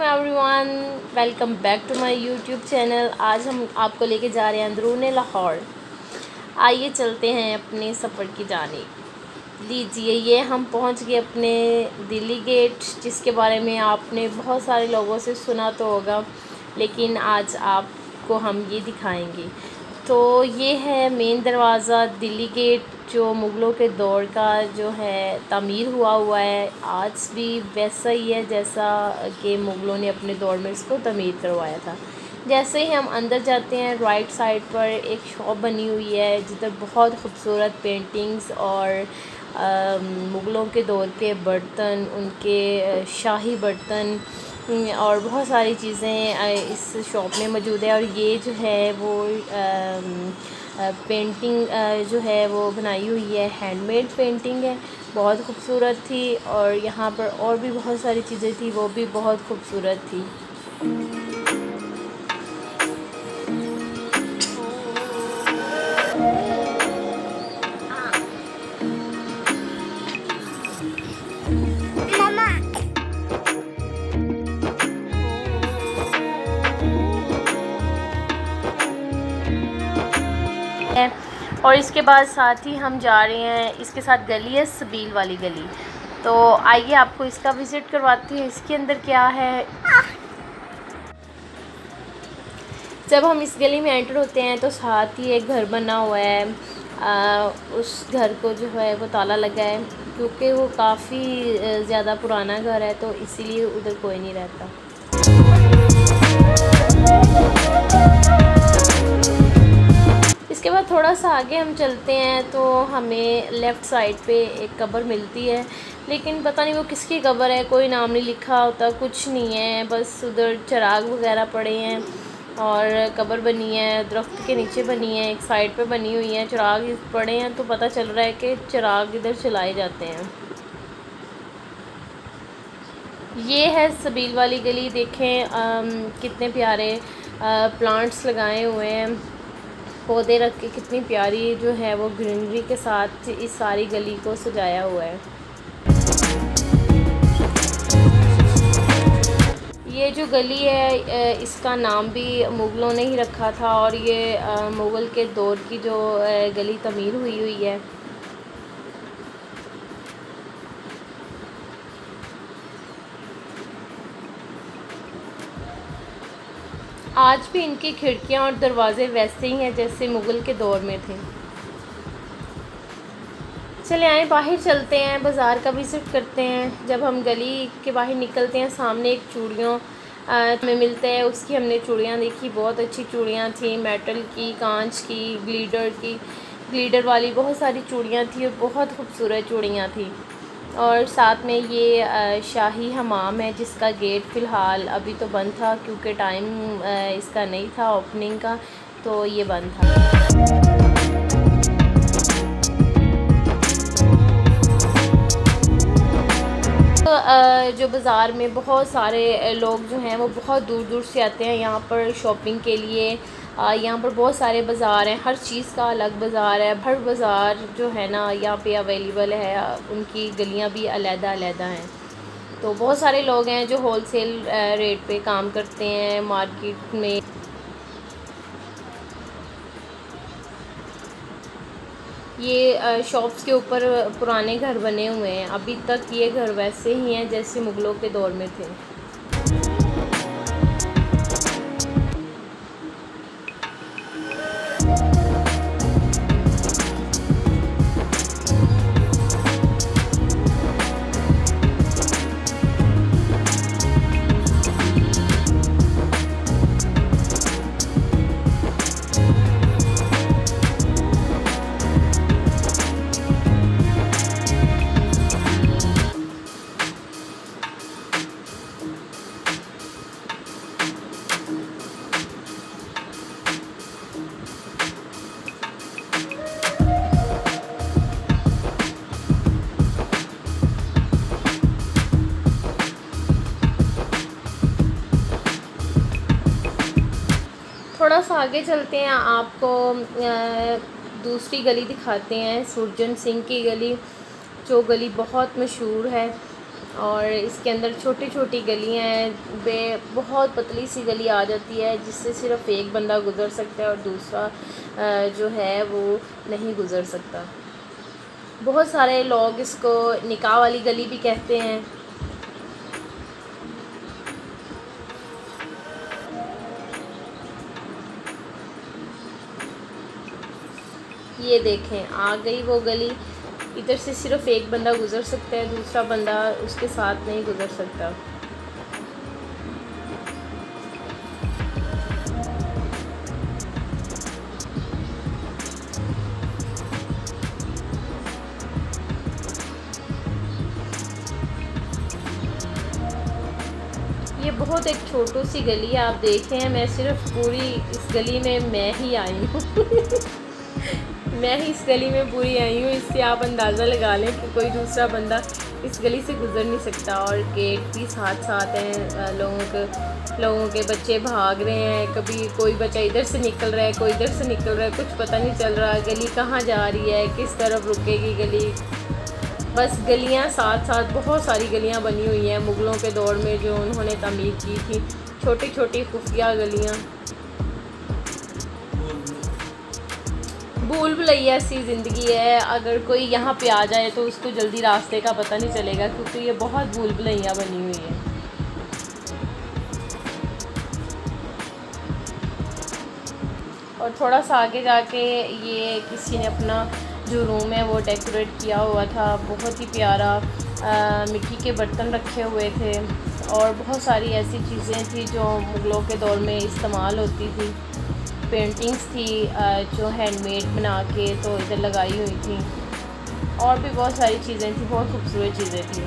Everyone, welcome back to my YouTube channel. आज हम आपको लेके जा रहे हैं अंदरूने लाहौर। आइए चलते हैं अपने सफ़र की जानिब। लीजिए, ये हम पहुंच गए अपने दिल्ली गेट, जिसके बारे में आपने बहुत सारे लोगों से सुना तो होगा, लेकिन आज आपको हम ये दिखाएंगे। तो ये है मेन दरवाज़ा दिल्ली गेट, जो मुग़लों के दौर का जो है तामीर हुआ है। आज भी वैसा ही है जैसा कि मुग़लों ने अपने दौर में इसको तामीर करवाया था। जैसे ही हम अंदर जाते हैं, राइट साइड पर एक शॉप बनी हुई है जिधर बहुत खूबसूरत पेंटिंग्स और मुग़लों के दौर के बर्तन, उनके शाही बर्तन और बहुत सारी चीज़ें इस शॉप में मौजूद है। और ये जो है वो पेंटिंग जो है वो बनाई हुई है, हैंडमेड पेंटिंग है, बहुत खूबसूरत थी। और यहाँ पर और भी बहुत सारी चीज़ें थी, वो भी बहुत खूबसूरत थी। और इसके बाद साथ ही हम जा रहे हैं, इसके साथ गली है सबील वाली गली। तो आइए आपको इसका विज़िट करवाते हैं, इसके अंदर क्या है। जब हम इस गली में एंटर होते हैं तो साथ ही एक घर बना हुआ है। उस घर को जो है वो ताला लगा है, क्योंकि वो काफ़ी ज़्यादा पुराना घर है, तो इसीलिए उधर कोई नहीं रहता। इसके बाद थोड़ा सा आगे हम चलते हैं तो हमें लेफ़्ट साइड पे एक कब्र मिलती है, लेकिन पता नहीं वो किसकी कब्र है, कोई नाम नहीं लिखा होता, कुछ नहीं है, बस उधर चिराग वगैरह पड़े हैं और कब्र बनी है, दरख्त के नीचे बनी है, एक साइड पे बनी हुई है, चिराग पड़े हैं, तो पता चल रहा है कि चिराग इधर चलाए जाते हैं। ये है सबील वाली गली। देखें कितने प्यारे प्लांट्स लगाए हुए हैं, पौधे रख के कितनी प्यारी जो है वो ग्रीनरी के साथ इस सारी गली को सजाया हुआ है। ये जो गली है इसका नाम भी मुग़लों ने ही रखा था, और ये मुग़ल के दौर की जो गली तमीर हुई है। आज भी इनकी खिड़कियां और दरवाज़े वैसे ही हैं जैसे मुग़ल के दौर में थे। चले आए बाहर चलते हैं, बाज़ार का विज़िट करते हैं। जब हम गली के बाहर निकलते हैं, सामने एक चूड़ियों में मिलता है, उसकी हमने चूड़ियाँ देखी, बहुत अच्छी चूड़ियाँ थी, मेटल की, कांच की, ग्लिटर वाली बहुत सारी चूड़ियाँ थी और बहुत खूबसूरत चूड़ियाँ थी। और साथ में ये शाही हमाम है, जिसका गेट फ़िलहाल अभी तो बंद था, क्योंकि टाइम इसका नहीं था ओपनिंग का, तो ये बंद था। जो बाज़ार में बहुत सारे लोग जो हैं वो बहुत दूर दूर से आते हैं यहाँ पर शॉपिंग के लिए। यहाँ पर बहुत सारे बाज़ार हैं, हर चीज़ का अलग बाज़ार है, हर बाज़ार जो है ना यहाँ पे अवेलेबल है, उनकी गलियाँ भी अलग-अलग हैं। तो बहुत सारे लोग हैं जो होलसेल रेट पे काम करते हैं मार्केट में। ये शॉप्स के ऊपर पुराने घर बने हुए हैं, अभी तक ये घर वैसे ही हैं जैसे मुग़लों के दौर में थे। थोड़ा सा आगे चलते हैं, आपको दूसरी गली दिखाते हैं, सुरजन सिंह की गली, जो गली बहुत मशहूर है। और इसके अंदर छोटी छोटी गलियां हैं, बहुत पतली सी गली आ जाती है जिससे सिर्फ़ एक बंदा गुज़र सकता है और दूसरा जो है वो नहीं गुज़र सकता। बहुत सारे लोग इसको निकाह वाली गली भी कहते हैं। ये देखें, आ गई वो गली। इधर से सिर्फ़ एक बंदा गुज़र सकता है, दूसरा बंदा उसके साथ नहीं गुज़र सकता। ये बहुत एक छोटी सी गली है, आप देखें। मैं सिर्फ पूरी इस गली में मैं ही आई हूँ मैं ही इस गली में पूरी आई हूँ। इससे आप अंदाज़ा लगा लें कि कोई दूसरा बंदा इस गली से गुज़र नहीं सकता। और गेट भी साथ साथ हैं, लोगों के बच्चे भाग रहे हैं। कभी कोई बच्चा इधर से निकल रहा है, कोई इधर से निकल रहा है, कुछ पता नहीं चल रहा गली कहाँ जा रही है, किस तरफ रुकेगी गली। बस गलियां साथ साथ बहुत सारी गलियां बनी हुई हैं मुग़लों के दौर में जो उन्होंने तमीर की थी, छोटी छोटी खुफिया गलियां। भूल भुलैया सी ज़िंदगी है। अगर कोई यहाँ पे आ जाए तो उसको जल्दी रास्ते का पता नहीं चलेगा, क्योंकि ये बहुत भूल भुलैया बनी हुई है। और थोड़ा सा आगे जाके ये किसी ने अपना जो रूम है वो डेकोरेट किया हुआ था, बहुत ही प्यारा। मिट्टी के बर्तन रखे हुए थे और बहुत सारी ऐसी चीज़ें थी जो मुग़लों के दौर में इस्तेमाल होती थी। पेंटिंग्स थी जो हैंडमेड बना के तो इधर लगाई हुई थी, और भी बहुत सारी चीज़ें थी, बहुत खूबसूरत चीज़ें थी।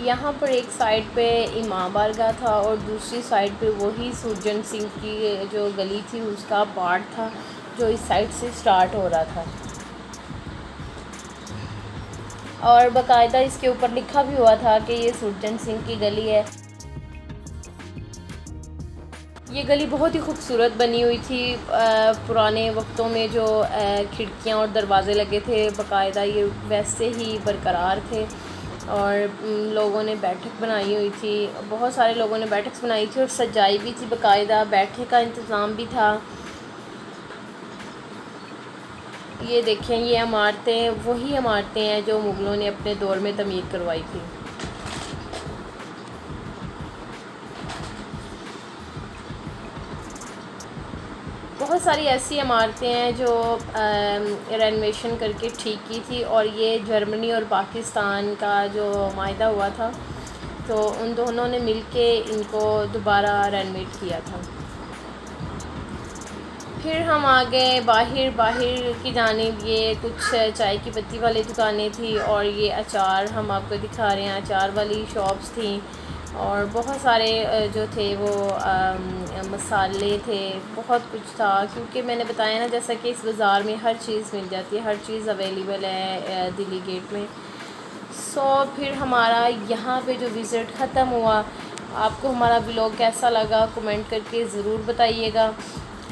यहाँ पर एक साइड पे इमाम बारगाह था और दूसरी साइड पे वही सुरजन सिंह की जो गली थी उसका पार्ट था जो इस साइड से स्टार्ट हो रहा था। और बाकायदा इसके ऊपर लिखा भी हुआ था कि ये सुरजन सिंह की गली है। ये गली बहुत ही खूबसूरत बनी हुई थी। पुराने वक्तों में जो खिड़कियाँ और दरवाज़े लगे थे बाकायदा ये वैसे ही बरकरार थे। और लोगों ने बैठक बनाई हुई थी, बहुत सारे लोगों ने बैठक बनाई थी और सजाई भी थी, बाकायदा बैठने का इंतज़ाम भी था। ये देखें, ये इमारतें वही इमारतें हैं जो मुग़लों ने अपने दौर में तमीर करवाई थी। बहुत सारी ऐसी इमारतें हैं जो रेनोवेशन करके ठीक की थी। और ये जर्मनी और पाकिस्तान का जो माहिदा हुआ था तो उन दोनों ने मिलके इनको दोबारा रेनोवेट किया था। फिर हम आ गए बाहर की जानिब। ये कुछ चाय की पत्ती वाली दुकानें थी और ये अचार हम आपको दिखा रहे हैं, अचार वाली शॉप्स थी। और बहुत सारे जो थे वो मसाले थे, बहुत कुछ था, क्योंकि मैंने बताया ना जैसा कि इस बाज़ार में हर चीज़ मिल जाती है, हर चीज़ अवेलेबल है दिल्ली गेट में। फिर हमारा यहाँ पे जो विज़िट ख़त्म हुआ। आपको हमारा व्लॉग कैसा लगा कमेंट करके ज़रूर बताइएगा।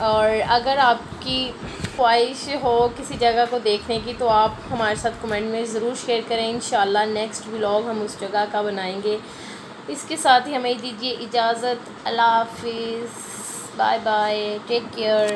और अगर आपकी ख्वाहिश हो किसी जगह को देखने की तो आप हमारे साथ कमेंट में ज़रूर शेयर करें। इंशाल्लाह नेक्स्ट व्लॉग हम उस जगह का बनाएंगे। इसके साथ ही हमें दीजिए इजाज़त। अल्लाह हाफिज़, बाय बाय, टेक केयर।